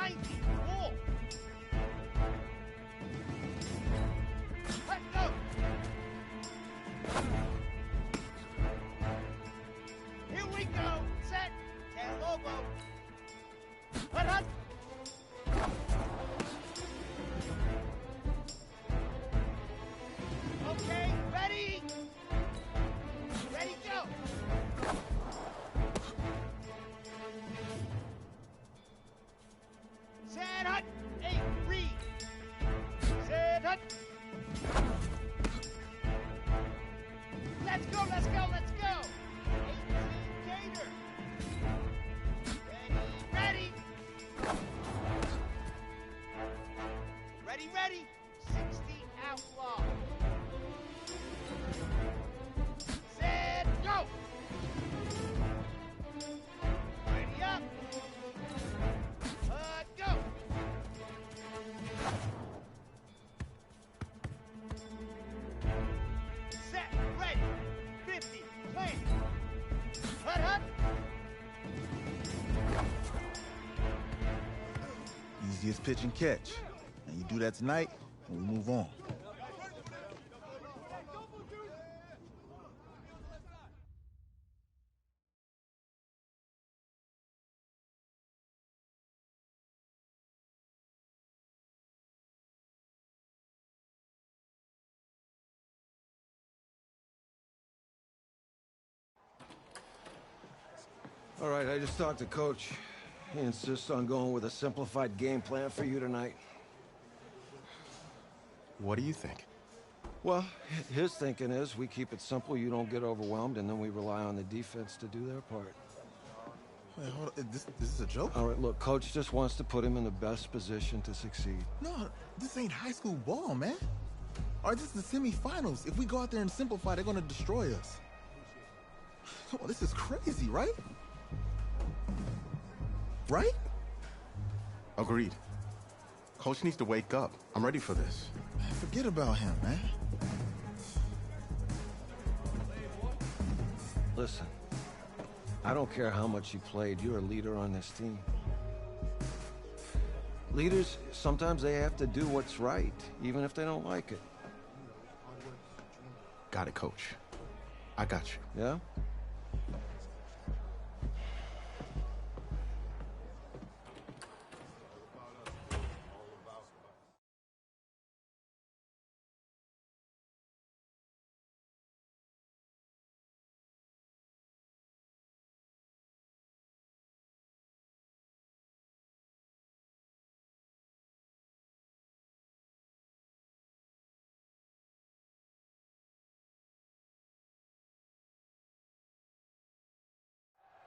90. Wall. Let go. Here we go. Set. Tail elbow. Hut. Okay, ready? Ready, go! Set, hut! 8, read! Set, hut! Let's go, let's go, let's go! 18, Gator! Ready, ready! Ready, ready! 60, outlaw! Set, go! Ready up! Go! Set, ready! 50, plan! Hut! Easiest pitch and catch. And you do that tonight, and we move on. All right, I just talked to Coach. He insists on going with a simplified game plan for you tonight. What do you think? Well, his thinking is we keep it simple, you don't get overwhelmed, and then we rely on the defense to do their part. Wait, hold on. This is a joke? All right, look, Coach just wants to put him in the best position to succeed. No, this ain't high school ball, man. All right, this is the semifinals. If we go out there and simplify, they're going to destroy us. Come on, this is crazy, right? Right? Agreed. Coach needs to wake up. I'm ready for this. Man, forget about him, man. Listen, I don't care how much you played, you're a leader on this team. Leaders, sometimes they have to do what's right, even if they don't like it. Got it, Coach. I got you. Yeah?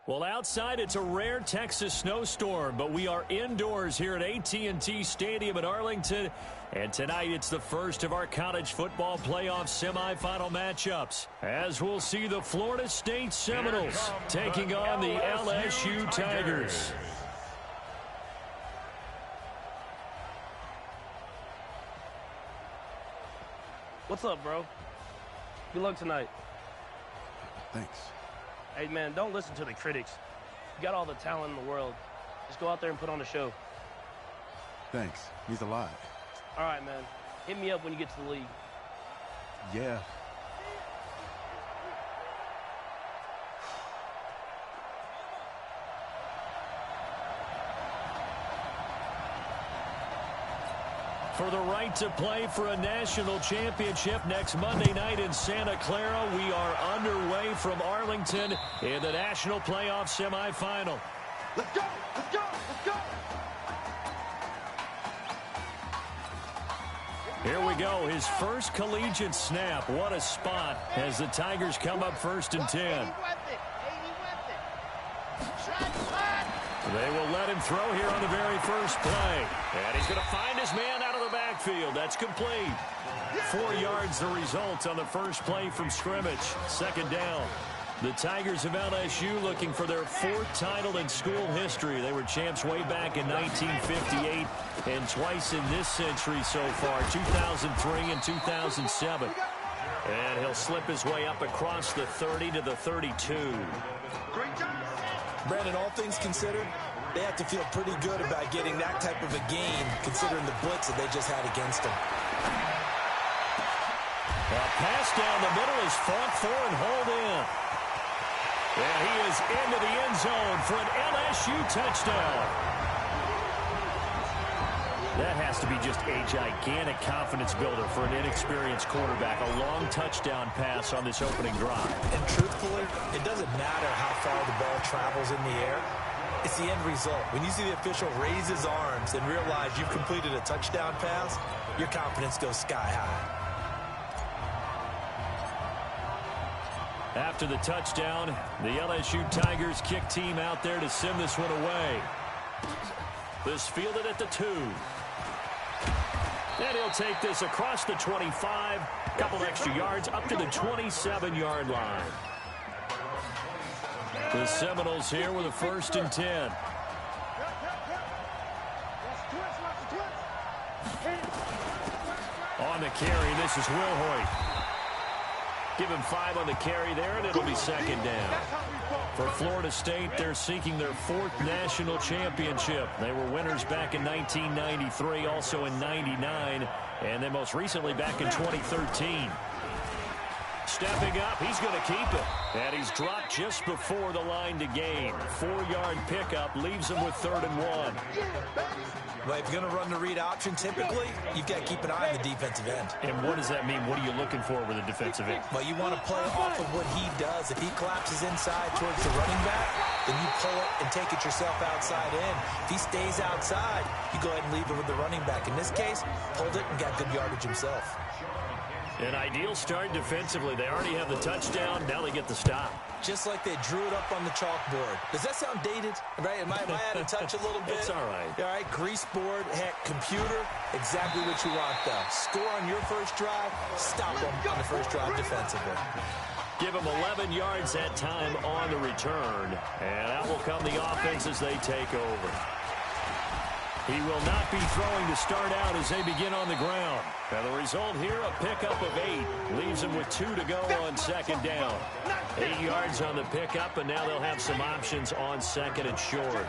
Well, outside, it's a rare Texas snowstorm, but we are indoors here at AT&T Stadium in Arlington. And tonight, it's the first of our college football playoff semifinal matchups, as we'll see the Florida State Seminoles taking on the LSU Tigers. What's up, bro? Good luck tonight. Thanks. Hey, man, don't listen to the critics. You got all the talent in the world. Just go out there and put on a show. Thanks. Means a lot. All right, man. Hit me up when you get to the league. Yeah. For the right to play for a national championship next Monday night in Santa Clara, we are underway from Arlington in the national playoff semifinal. Let's go! Let's go! Let's go! Here we go, his first collegiate snap. What a spot as the Tigers come up 1st and 10. They will let him throw here on the very first play. And he's going to find his man out of the backfield. That's complete. 4 yards the result on the first play from scrimmage. 2nd down. The Tigers of LSU looking for their 4th title in school history. They were champs way back in 1958 and twice in this century so far, 2003 and 2007. And he'll slip his way up across the 30 to the 32. Brandon, all things considered, They have to feel pretty good about getting that type of a gain, considering the blitz that they just had against them. A pass down the middle is fought for and hauled in. And he is into the end zone for an LSU touchdown. That has to be just a gigantic confidence builder for an inexperienced quarterback. A long touchdown pass on this opening drive. And truthfully, it doesn't matter how far the ball travels in the air. It's the end result. When you see the official raise his arms and realize you've completed a touchdown pass, your confidence goes sky high. After the touchdown, the LSU Tigers kick team out there to send this one away. This fielded at the 2. And he'll take this across the 25, couple extra yards up to the 27-yard line. The Seminoles here with a 1st and 10. On the carry, this is Wilhoit. Give him 5 on the carry there, and it'll be 2nd down. For Florida State, they're seeking their 4th national championship. They were winners back in 1993, also in 99, and then most recently back in 2013. Stepping up, he's going to keep it. And he's dropped just before the line to gain. 4-yard pickup leaves him with 3rd and 1. Well, if you're going to run the read option, typically, you've got to keep an eye on the defensive end. And what does that mean? What are you looking for with a defensive end? Well, you want to play off of what he does. If he collapses inside towards the running back, then you pull it and take it yourself outside in. If he stays outside, you go ahead and leave it with the running back. In this case, pulled it and got good yardage himself. An ideal start defensively. They already have the touchdown. Now they get the stop. Just like they drew it up on the chalkboard. Does that sound dated? Right? Am I out of touch a little bit? It's all right. All right, grease board, heck, computer, exactly what you want, though. Score on your first drive, stop them on the first drive defensively. Give them 11 yards that time on the return. And out will come the offense as they take over. He will not be throwing to start out as they begin on the ground. And the result here, a pickup of 8. Leaves them with 2 to go on 2nd down. 8 yards on the pickup, and now they'll have some options on 2nd and short.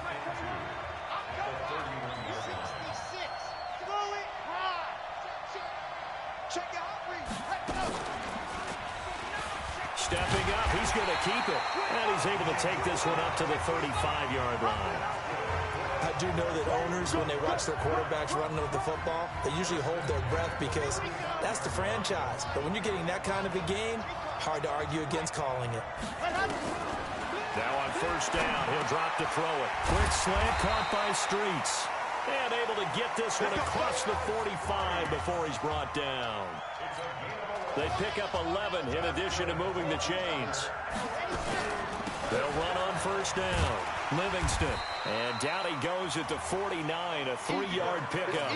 Stepping up, he's going to keep it. And he's able to take this one up to the 35-yard line. I do know that owners, when they watch their quarterbacks running with the football, they usually hold their breath because that's the franchise. But when you're getting that kind of a game, hard to argue against calling it. Now on 1st down, he'll drop to throw it. Quick slant caught by Streets. And able to get this one across the 45 before he's brought down. They pick up 11 in addition to moving the chains. They'll run on 1st down. Livingston. And down he goes at the 49, a 3-yard pickup.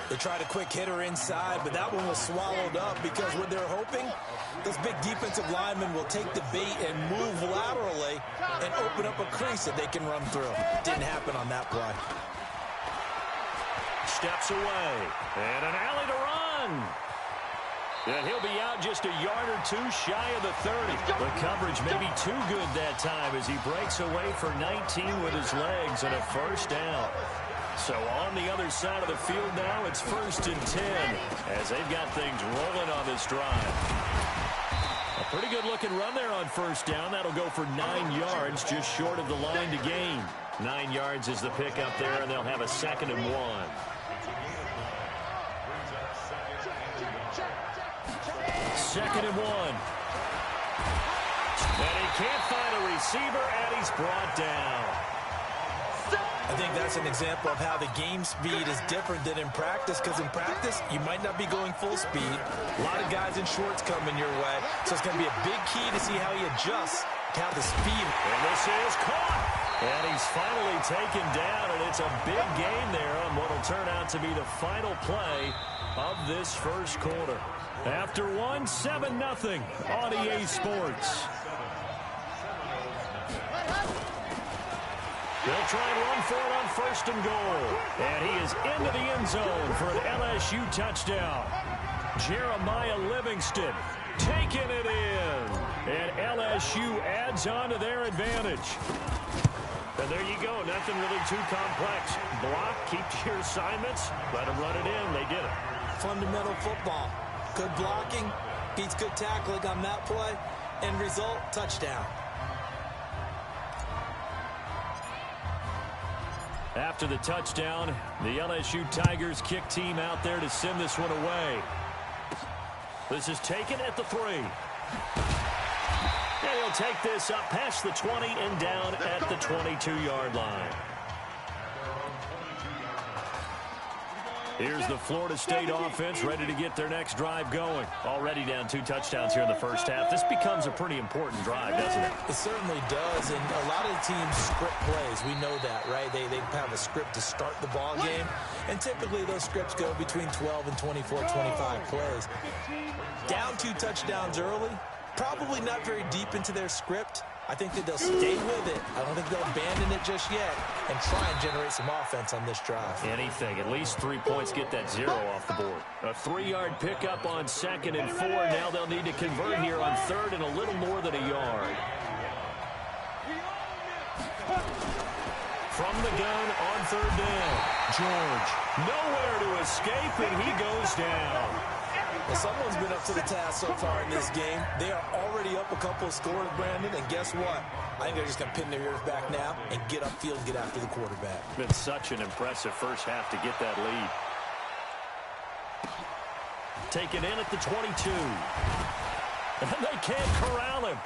They tried a quick hitter inside, but that one was swallowed up because what they're hoping, those big defensive linemen will take the bait and move laterally and open up a crease that they can run through. Didn't happen on that play. Steps away. And an alley to run. And he'll be out just a yard or 2 shy of the 30. The coverage may be too good that time as he breaks away for 19 with his legs and a 1st down. So on the other side of the field now, it's 1st and 10 as they've got things rolling on this drive. A pretty good looking run there on 1st down. That'll go for 9 yards, just short of the line to gain. 9 yards is the pickup there, and they'll have a 2nd and 1. 2nd and 1. And he can't find a receiver, and he's brought down. I think that's an example of how the game speed is different than in practice, because in practice, you might not be going full speed. A lot of guys in shorts coming your way, so it's going to be a big key to see how he adjusts to have the speed. And this is caught. And he's finally taken down, and it's a big gain there on what will turn out to be the final play of this first quarter. After 7-0 on EA Sports. They'll try and run for it on 1st and goal. And he is into the end zone for an LSU touchdown. Jeremiah Livingston taking it in. And LSU adds on to their advantage. And there you go. Nothing really too complex. Block, keep to your assignments, let them run it in. They did it. Fundamental football. Good blocking, beats good tackling on that play. End result, touchdown. After the touchdown, the LSU Tigers kick team out there to send this one away. This is taken at the 3. And he'll take this up past the 20 and down at the 22-yard line. Here's the Florida State offense ready to get their next drive going. Already down 2 touchdowns here in the first half. This becomes a pretty important drive, doesn't it? It certainly does, and a lot of teams script plays. We know that, right? They have a script to start the ball game, and typically those scripts go between 12 and 24, 25 plays. Down 2 touchdowns early, probably not very deep into their script. I think that they'll stay with it. I don't think they'll abandon it just yet and try and generate some offense on this drive. Anything. At least 3 points, get that 0 off the board. A 3-yard pickup on 2nd and 4. Now they'll need to convert here on 3rd and a little more than a yard. From the gun on 3rd down. George nowhere to escape, and he goes down. Well, someone's been up to the task so far in this game. They are already up a couple of scores, Brandon, and guess what? I think they're just going to pin their ears back now and get upfield and get after the quarterback. Been such an impressive first half to get that lead. Taken in at the 22. And they can't corral him.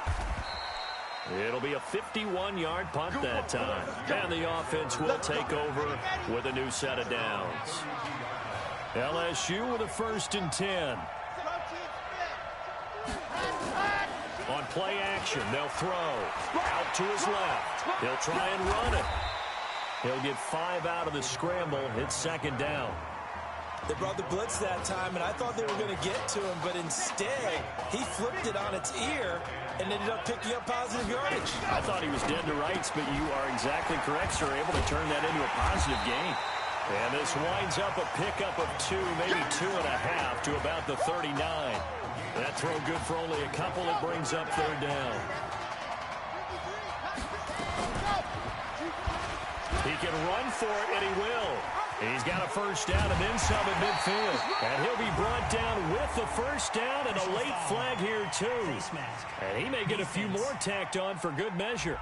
It'll be a 51-yard punt that time. And the offense will take over with a new set of downs. LSU with a 1st and 10. On play action, they'll throw. Out to his left. He'll try and run it. He'll get 5 out of the scramble. It's 2nd down. They brought the blitz that time, and I thought they were going to get to him, but instead, he flipped it on its ear and ended up picking up positive yardage. I thought he was dead to rights, but you are exactly correct, sir. Able to turn that into a positive gain. And this winds up a pickup of 2, maybe 2.5 to about the 39. That throw good for only a couple. It brings up 3rd down. He can run for it, and he will. He's got a 1st down and then some at midfield. And he'll be brought down with the 1st down and a late flag here, too. And he may get a few more tacked on for good measure.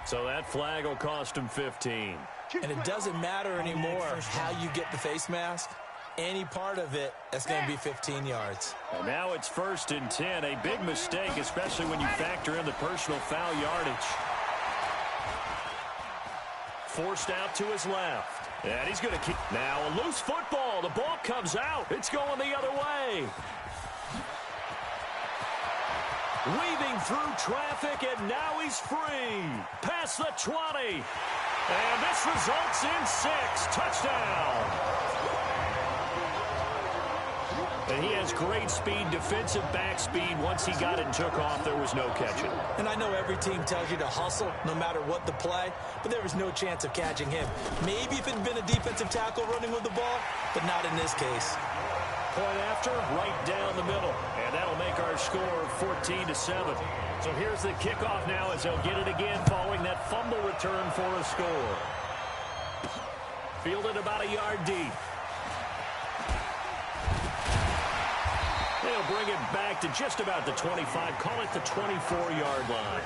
So that flag will cost him 15. And it doesn't matter anymore how you get the face mask. Any part of it, that's going to be 15 yards. And now it's 1st and 10. A big mistake, especially when you factor in the personal foul yardage. Forced out to his left. And he's going to keep. Now a loose football. The ball comes out. It's going the other way. Weaving through traffic, and now he's free. Past the 20. And this results in 6. Touchdown. And he has great speed, defensive back speed. Once he got it and took off, there was no catching. And I know every team tells you to hustle no matter what the play, but there was no chance of catching him. Maybe if it had been a defensive tackle running with the ball, but not in this case. Point after, right down the middle. And that'll make our score 14-7. So here's the kickoff now as they'll get it again following that fumble return for a score. Fielded about a yard deep. They'll bring it back to just about the 25. Call it the 24-yard line.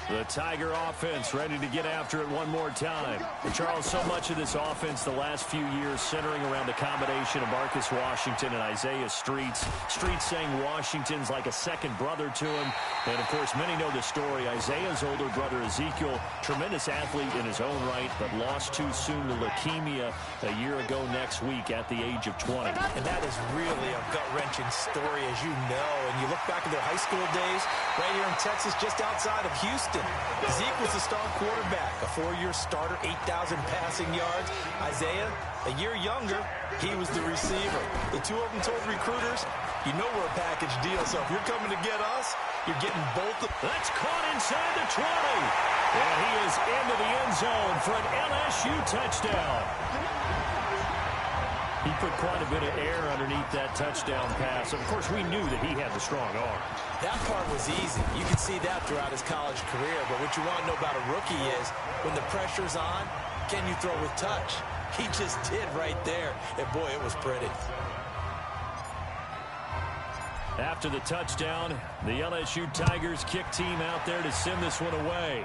The Tiger offense ready to get after it one more time. And Charles, so much of this offense the last few years centering around the combination of Marcus Washington and Isaiah Streets. Streets saying Washington's like a second brother to him. And, of course, many know the story. Isaiah's older brother, Ezekiel, tremendous athlete in his own right, but lost too soon to leukemia a year ago next week at the age of 20. And that is really a gut-wrenching story, as you know. And you look back at their high school days right here in Texas, just outside of Houston. Zeke was the star quarterback, a 4-year starter, 8,000 passing yards. Isaiah, a year younger, he was the receiver. The two of them told recruiters, you know we're a package deal, so if you're coming to get us, you're getting both of them. That's caught inside the 20. And he is into the end zone for an LSU touchdown. He put quite a bit of air underneath that touchdown pass. Of course, we knew that he had the strong arm. That part was easy. You can see that throughout his college career. But what you want to know about a rookie is when the pressure's on, can you throw with touch? He just did right there. And, boy, it was pretty. After the touchdown, the LSU Tigers kick team out there to send this one away.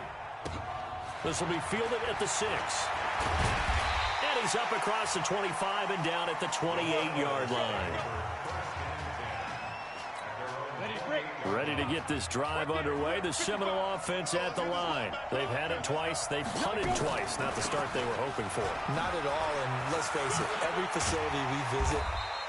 This will be fielded at the 6. And he's up across the 25 and down at the 28-yard line. Ready to get this drive underway. The Seminole offense at the line. They've had it twice. They've punted twice. Not the start they were hoping for. Not at all, and let's face it, every facility we visit,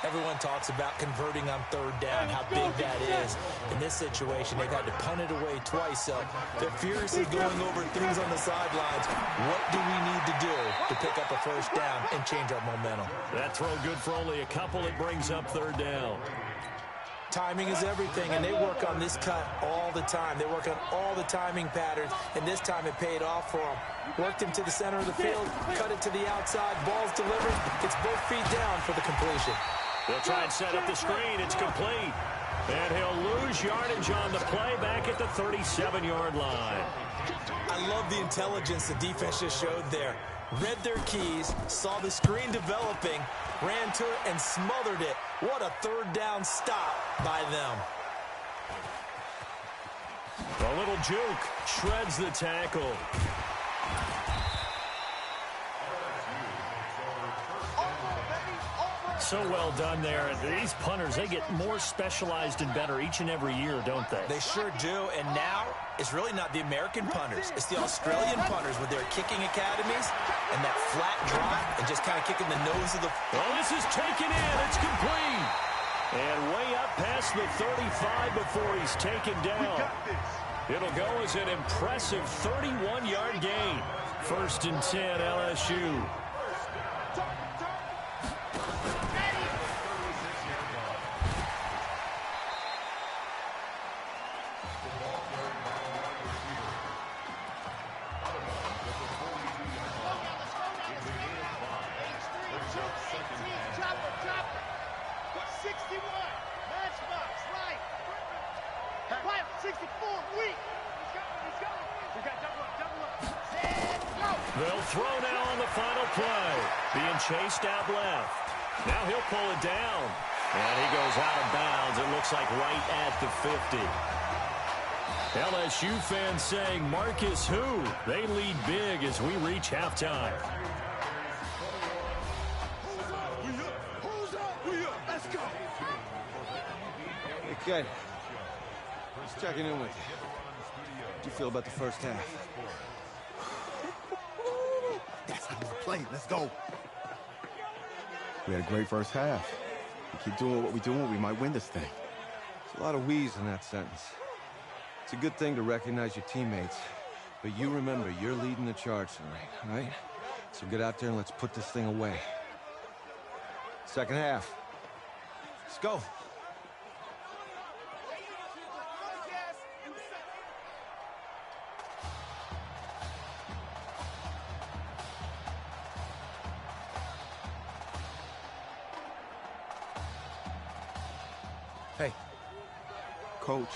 everyone talks about converting on third down, how big that is. In this situation, they've had to punt it away twice, so they're furiously going over things on the sidelines. What do we need to do to pick up a first down and change our momentum? That throw good for only a couple. It brings up third down. Timing is everything, and they work on this cut all the time. They work on all the timing patterns, and this time it paid off for them. Worked him to the center of the field, cut it to the outside, ball's delivered, gets both feet down for the completion. They'll try and set up the screen. It's complete. And he'll lose yardage on the play back at the 37-yard line. I love the intelligence the defense just showed there. Read their keys, saw the screen developing, ran to it, and smothered it. What a third down stop by them. A little juke shreds the tackle. So well done there. And these punters, they get more specialized and better each and every year, don't they? They sure do. And now it's really not the American punters. It's the Australian punters with their kicking academies and that flat drop and just kind of kicking the nose of the... Oh, this is taken in. It's complete. And way up past the 35 before he's taken down. It'll go as an impressive 31-yard gain. 1st and 10, LSU. They'll throw now on the final play. Being chased out left. Now he'll pull it down. And he goes out of bounds. It looks like right at the 50. LSU fans saying, Marcus who? They lead big as we reach halftime. Let's go. Hey, kid. Just checking in with you. How do you feel about the first half? That's how we play. Let's go. We had a great first half. We keep doing what we're doing, we might win this thing. There's a lot of we's in that sentence. It's a good thing to recognize your teammates, but you remember, you're leading the charge tonight, all right? So get out there and let's put this thing away. Second half. Let's go. Hey. Coach.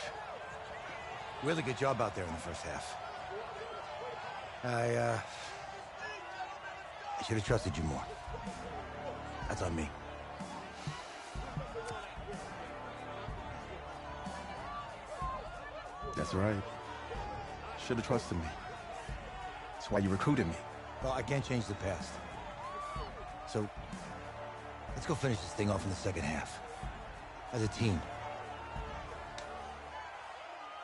Really good job out there in the first half. I should have trusted you more. That's on me. That's right. Should have trusted me. That's why you recruited me. Well, I can't change the past. So, let's go finish this thing off in the second half. As a team.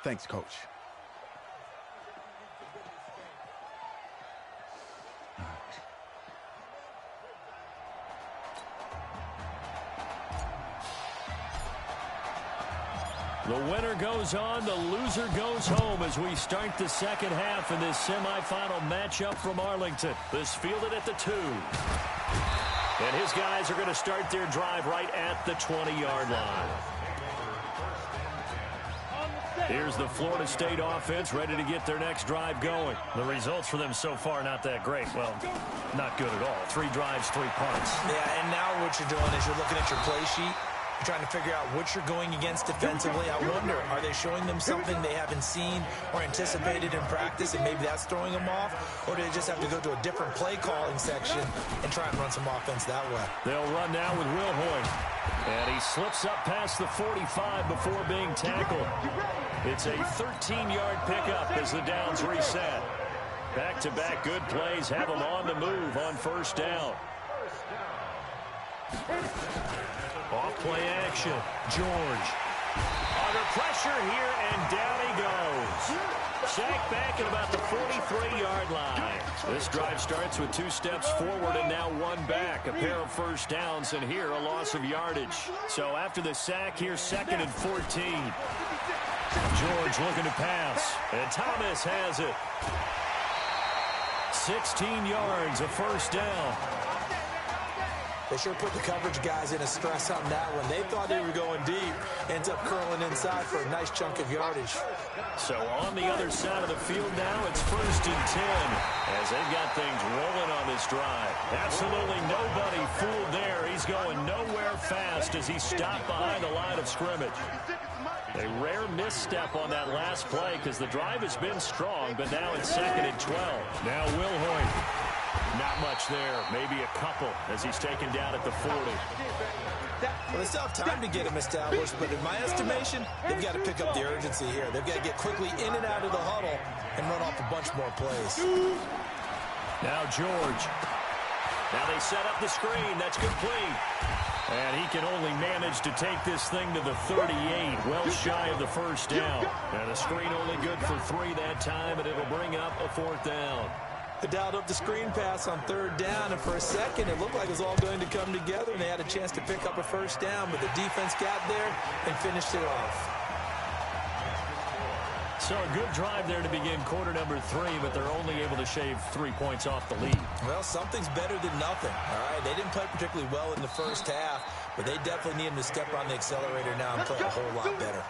Thanks, Coach. The winner goes on, the loser goes home as we start the second half in this semifinal matchup from Arlington. This fielded at the 2. And his guys are going to start their drive right at the 20-yard line. On the Here's the Florida State offense ready to get their next drive going. The results for them so far not that great. Well, not good at all. 3 drives, 3 punts. Yeah, and now what you're doing is you're looking at your play sheet. You're trying to figure out what you're going against defensively. I wonder, are they showing them something they haven't seen or anticipated in practice, and maybe that's throwing them off? Or do they just have to go to a different play calling section and try and run some offense that way? They'll run now with Wilhoit. And he slips up past the 45 before being tackled. It's a 13-yard pickup as the downs reset. Back-to-back good plays have them on the move on first down. Off play action. George. Under pressure here, and down he goes. Sacked back at about the 43-yard line. This drive starts with 2 steps forward and now 1 back. A pair of first downs, and here a loss of yardage. So after the sack, here's 2nd and 14. George looking to pass, and Thomas has it. 16 yards, a first down. They sure put the coverage guys in a stress on that one. They thought they were going deep. Ends up curling inside for a nice chunk of yardage. So on the other side of the field now, it's 1st and 10 as they've got things rolling on this drive. Absolutely nobody fooled there. He's going nowhere fast as he stopped behind the line of scrimmage. A rare misstep on that last play because the drive has been strong, but now it's 2nd and 12. Now Wilhoit. Not much there, maybe a couple as he's taken down at the 40. Well, they still have time to get him established, but in my estimation, they've got to pick up the urgency here. They've got to get quickly in and out of the huddle and run off a bunch more plays. Now George. Now they set up the screen. That's complete. And he can only manage to take this thing to the 38, well shy of the first down. And the screen only good for 3 that time, and it'll bring up a 4th down. They dialed up the screen pass on 3rd down, and for a second it looked like it was all going to come together, and they had a chance to pick up a first down, but the defense got there and finished it off. So a good drive there to begin quarter number 3, but they're only able to shave 3 points off the lead. Well, something's better than nothing. All right, they didn't play particularly well in the first half, but they definitely need them to step on the accelerator now and play a whole lot better.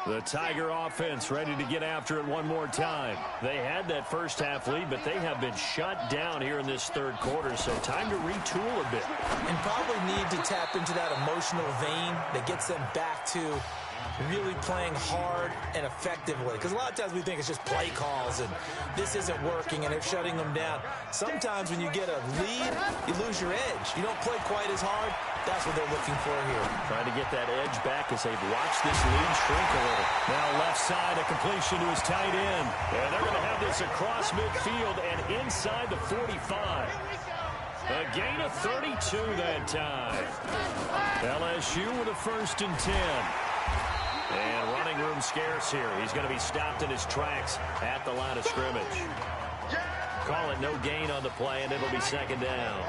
The Tiger offense ready to get after it one more time. They had that first half lead, but they have been shut down here in this 3rd quarter, so time to retool a bit. And probably need to tap into that emotional vein that gets them back to really playing hard and effectively. Because a lot of times we think it's just play calls and this isn't working and they're shutting them down. Sometimes when you get a lead, you lose your edge. You don't play quite as hard. That's what they're looking for here. Trying to get that edge back as they've watched this lead shrink a little. Now left side, a completion to his tight end. And they're going to have this across midfield and inside the 45. A gain of 32 that time. LSU with a 1st and 10. And running room scarce here. He's going to be stopped in his tracks at the line of scrimmage. Call it no gain on the play, and it'll be 2nd down.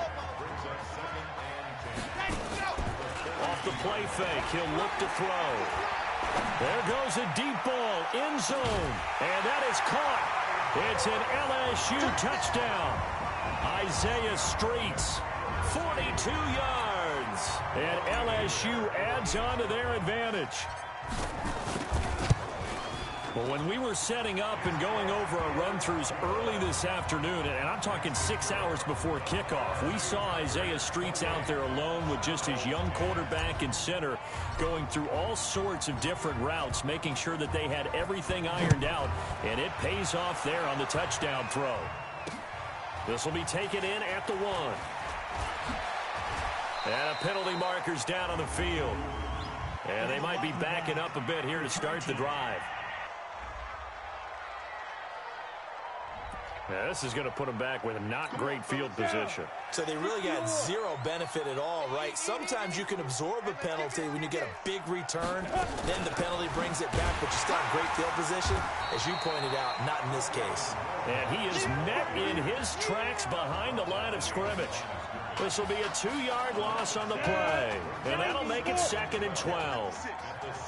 Off the play fake, he'll look to throw. There goes a deep ball, end zone, and that is caught. It's an LSU touchdown. Isaiah Streets, 42 yards, and LSU adds on to their advantage. Well, when we were setting up and going over our run-throughs early this afternoon, and I'm talking 6 hours before kickoff, we saw Isaiah Streets out there alone with just his young quarterback and center going through all sorts of different routes, making sure that they had everything ironed out, and it pays off there on the touchdown throw. This will be taken in at the 1. And a penalty marker's down on the field. And they might be backing up a bit here to start the drive. Yeah, this is going to put them back with a not great field position. So they really got zero benefit at all, right? Sometimes you can absorb a penalty when you get a big return. Then the penalty brings it back, but you still have great field position. As you pointed out, not in this case. And he is met in his tracks behind the line of scrimmage. This will be a 2-yard loss on the play. And that'll make it 2nd and 12.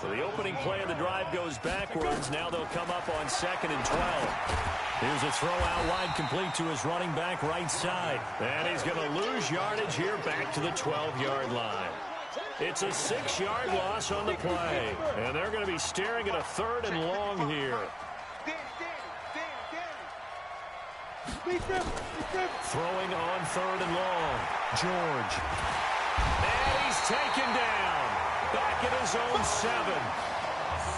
So the opening play of the drive goes backwards. Now they'll come up on 2nd and 12. Here's a throw out wide, complete to his running back right side. And he's going to lose yardage here back to the 12-yard line. It's a 6-yard loss on the play. And they're going to be staring at a 3rd and long here. Throwing on 3rd and long. George. And he's taken down. Back at his own 7.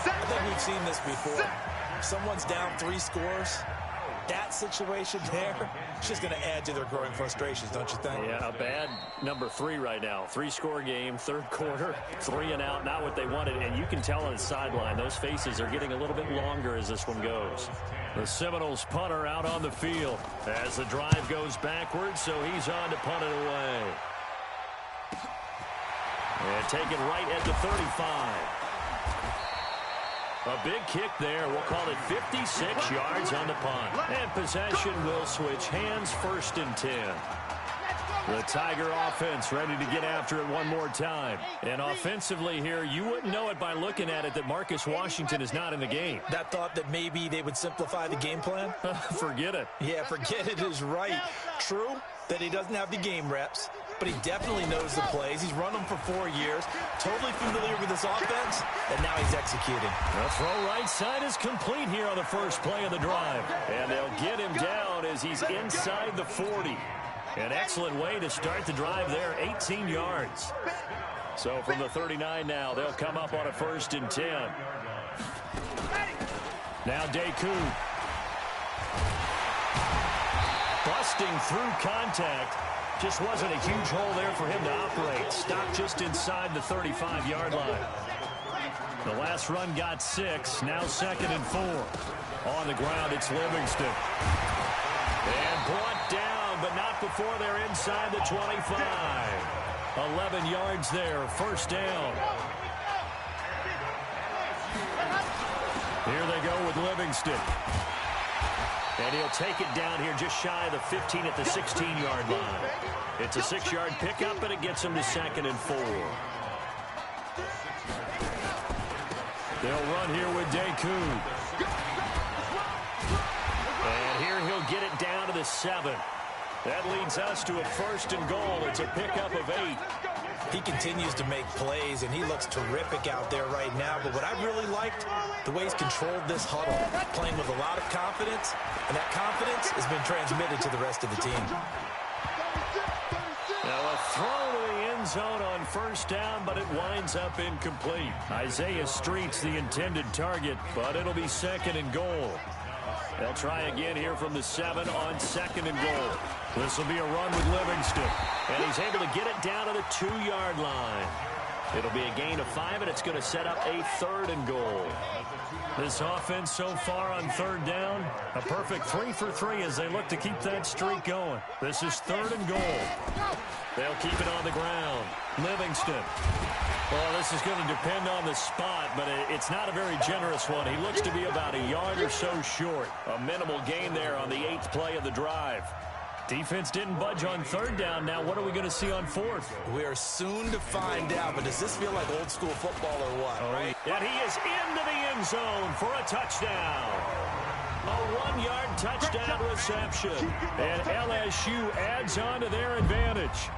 I think we've seen this before. Someone's down 3 scores. That situation there, it's just going to add to their growing frustrations, don't you think? Yeah, a bad number 3 right now. 3-score game, 3rd quarter, 3 and out, not what they wanted. And you can tell on the sideline, those faces are getting a little bit longer as this one goes. The Seminoles punter out on the field as the drive goes backwards, so he's on to punt it away. And taken right at the 35. A big kick there. We'll call it 56 yards on the punt. And possession will switch hands, 1st and 10. The Tiger offense ready to get after it one more time. And offensively here, you wouldn't know it by looking at it that Marcus Washington is not in the game. That thought that maybe they would simplify the game plan? Forget it. Yeah, forget it is right. True that he doesn't have the game reps, but he definitely knows the plays. He's run them for 4 years, totally familiar with this offense, and now he's executing. The throw right side is complete here on the first play of the drive. And they'll get him down as he's inside the 40. An excellent way to start the drive there, 18 yards. So from the 39 now, they'll come up on a 1st and 10. Now Deku. Busting through contact. Just wasn't a huge hole there for him to operate. Stopped just inside the 35-yard line. The last run got 6. Now 2nd and 4. On the ground, it's Livingston. And brought down, but not before they're inside the 25. 11 yards there, 1st down. Here they go with Livingston. And he'll take it down here just shy of the 15 at the 16-yard line. It's a 6-yard pickup, and it gets him to 2nd and 4. They'll run here with Deku. And here he'll get it down to the 7. That leads us to a 1st and goal. It's a pickup of 8. He continues to make plays, and he looks terrific out there right now. But what I really liked, the way he's controlled this huddle, playing with a lot of confidence, and that confidence has been transmitted to the rest of the team. Now a throw to the end zone on 1st down, but it winds up incomplete. Isaiah Street's the intended target, but it'll be 2nd and goal. They'll try again here from the 7 on 2nd and goal. This will be a run with Livingston. And he's able to get it down to the 2-yard line. It'll be a gain of 5, and it's going to set up a 3rd and goal. This offense so far on 3rd down, a perfect 3 for 3 as they look to keep that streak going. This is 3rd and goal. They'll keep it on the ground. Livingston. Well, this is going to depend on the spot, but it's not a very generous one. He looks to be about a yard or so short. A minimal gain there on the 8th play of the drive. Defense didn't budge on 3rd down. Now what are we going to see on 4th? We are soon to find out, but does this feel like old school football or what? Right? And he is into the end zone for a touchdown. A 1-yard touchdown reception. And LSU adds on to their advantage.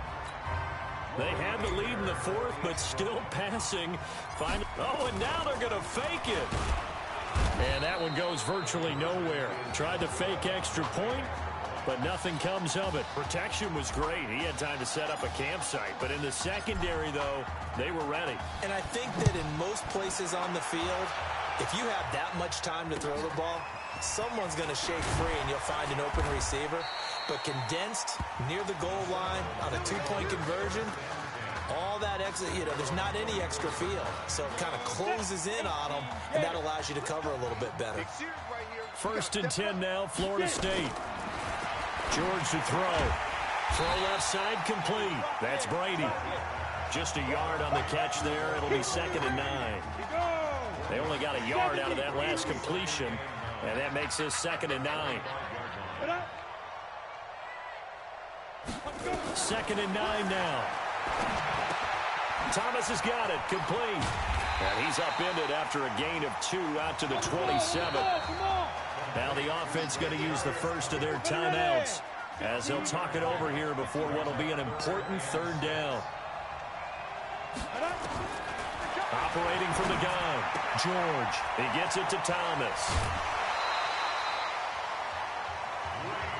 They had the lead in the 4th, but still passing. Oh, and now they're going to fake it. And that one goes virtually nowhere. Tried to fake extra point, but nothing comes of it. Protection was great. He had time to set up a campsite. But in the secondary, though, they were ready. And I think that in most places on the field, if you have that much time to throw the ball, someone's going to shake free and you'll find an open receiver. But condensed near the goal line on a 2-point conversion, all that extra, there's not any extra field. So it kind of closes in on them, and that allows you to cover a little bit better. 1st and 10 now, Florida State. George to throw. Throw left side complete. That's Brady. Just a yard on the catch there. It'll be 2nd and 9. They only got a yard out of that last completion, and that makes this 2nd and 9. 2nd and 9 now. Thomas has got it, complete. And he's upended after a gain of 2 out to the 27. Now the offense going to use the first of their timeouts as they'll talk it over here before what will be an important third down. Operating from the gun, George. He gets it to Thomas.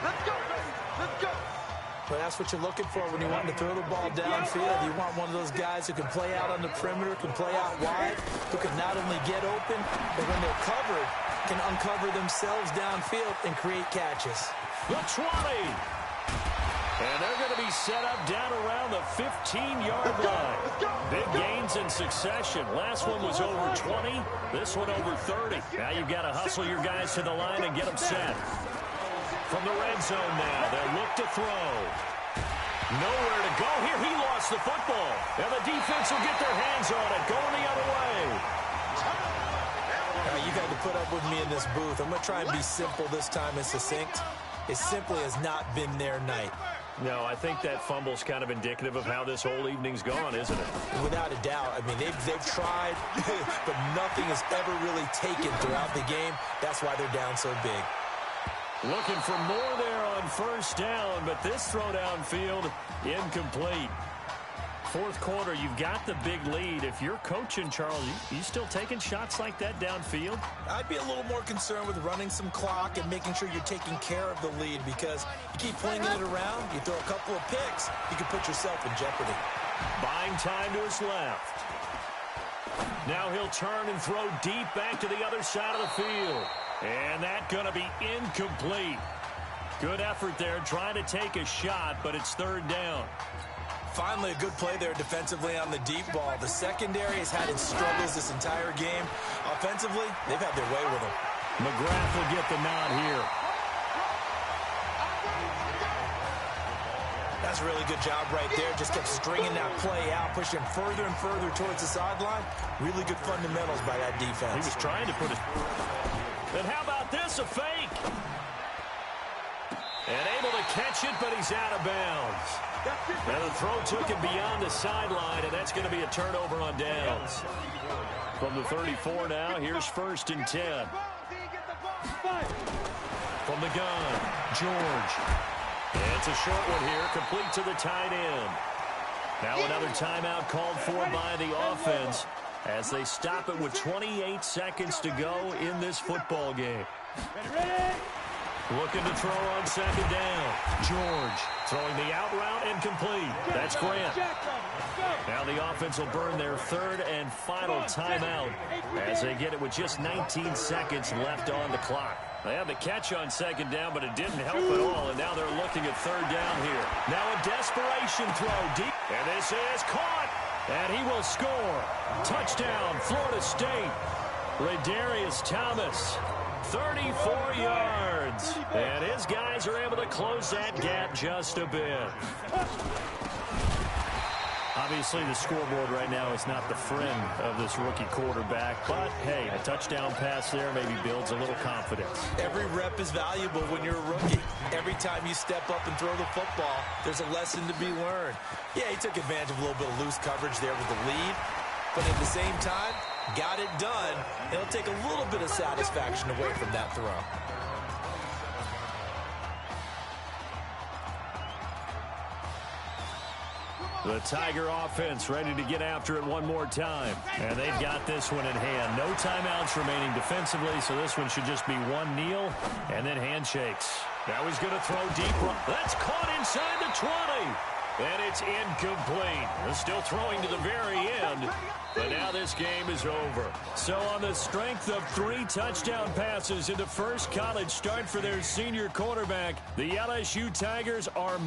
Let's go, baby. Let's go. Well, that's what you're looking for when you want to throw the ball downfield. You want one of those guys who can play out on the perimeter, can play out wide, who can not only get open, but when they're covered, can uncover themselves downfield and create catches. The 20. And they're going to be set up down around the 15-yard line. Big gains in succession. Last one was over 20. This one over 30. Now you've got to hustle your guys to the line and get them set. From the red zone now, they'll look to throw. Nowhere to go here. He lost the football. And the defense will get their hands on it, going the other way. Now, you've had to put up with me in this booth. I'm going to try and be simple this time and succinct. It simply has not been their night. No, I think that fumble's kind of indicative of how this whole evening's gone, isn't it? Without a doubt. I mean, they've tried, but nothing has ever really taken throughout the game. That's why they're down so big. Looking for more there on first down, but this throw downfield incomplete. Fourth quarter, you've got the big lead. If you're coaching, Charles, you still taking shots like that downfield? I'd be a little more concerned with running some clock and making sure you're taking care of the lead, because you keep flinging it around, you throw a couple of picks, you can put yourself in jeopardy. Buying time to his left. Now he'll turn and throw deep back to the other side of the field. And that's going to be incomplete. Good effort there trying to take a shot, but it's third down. Finally, a good play there defensively on the deep ball. The secondary has had its struggles this entire game. Offensively, they've had their way with them. McGrath will get the nod here. That's a really good job right there. Just kept stringing that play out, pushing further and further towards the sideline. Really good fundamentals by that defense. He was trying to put it. And how about this, a fake? And able to catch it, but he's out of bounds. And the throw took him beyond the sideline, and that's going to be a turnover on downs. From the 34 now, here's 1st and 10. From the gun, George. And it's a short one here, complete to the tight end. Now another timeout called for by the offense as they stop it with 28 seconds to go in this football game. Looking to throw on second down. George throwing the out route and complete. That's Grant. Now the offense will burn their third and final timeout as they get it with just 19 seconds left on the clock. They had the catch on second down, but it didn't help at all, and now they're looking at third down here. Now a desperation throw deep, and this is caught, and he will score. Touchdown, Florida State. Radarius Thomas. 34 yards. And his guys are able to close that gap just a bit. Obviously, the scoreboard right now is not the friend of this rookie quarterback. But, hey, a touchdown pass there maybe builds a little confidence. Every rep is valuable when you're a rookie. Every time you step up and throw the football, there's a lesson to be learned. Yeah, he took advantage of a little bit of loose coverage there with the lead. But at the same time, got it done. It'll take a little bit of satisfaction away from that throw. The Tiger offense ready to get after it one more time. And they've got this one in hand. No timeouts remaining defensively, so this one should just be one kneel and then handshakes. Now he's going to throw deep. That's caught inside the 20. And it's incomplete. They're still throwing to the very end. But now this game is over. So on the strength of 3 touchdown passes in the first college start for their senior quarterback, the LSU Tigers are